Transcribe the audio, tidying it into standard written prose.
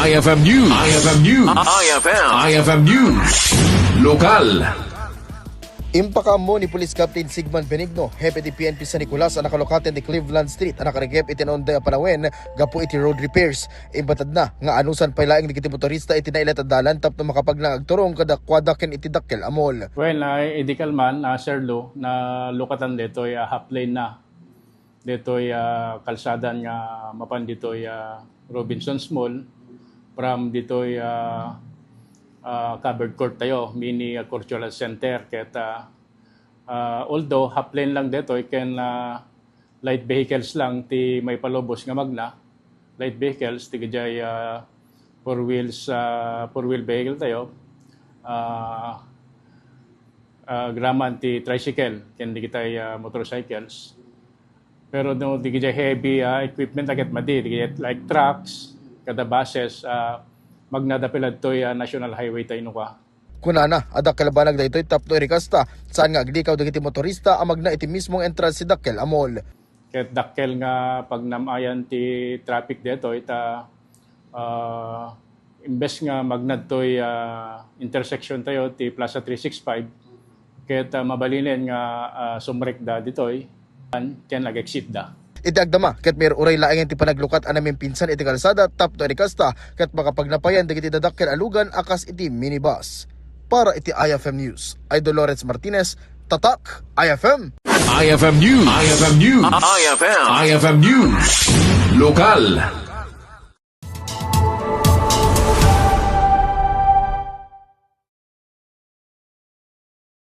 IFM News. IFM News. IFM News. Lokal. Impaka mo ni Police Captain Sigman Benigno, Hepe di PNP sa Nicolas, ang nakalokaten di Cleveland Street, ang nakarigep itinonda panawen, gapu iti road repairs. Imbatad na, nga anusan pailaing di kiti motorista itinailat at dalan, tap na makapag na agturong kadakwadaken iti dakkel amol. Well, idikal man, Sir Lo, na lukatan dito'y half lane na. Dito'y kalsadan nga mapan dito'y Robinson's Mall, from dito'y covered court tayo, mini cultural center. Kaya although half lane lang dito, can light vehicles lang ti may palobos nga magna. Light vehicles, ti kajay four wheel vehicle tayo. Graman ti tricycle, can di kitay motorcycles. Pero no, di kajay heavy equipment agad madi, di kajay like trucks, kada buses, magnadapilad to'y National Highway tayo nuka. Kunana, adak kalabanag da ito'y tapno irikasta, saan nga agdikaw da kiti motorista ang magna iti mismong entrance si dakkel amol. Kahit dakkel nga pag namayan ti traffic dito, imbes nga magnad to'y intersection tayo ti Plaza 365, kahit mabalinin nga sumrek da dito'y, can nag-exit da. Idagdama, ket may uray laing ti panaglukat anaming pinsan iti kalsada, tapno irikasta, ket makapagnapayan da kiti dadakkel alugan akas iti minibus. Para iti IFM News, ay Dolores Martinez, Tatak, IFM. IFM News. IFM News. IFM News. Lokal.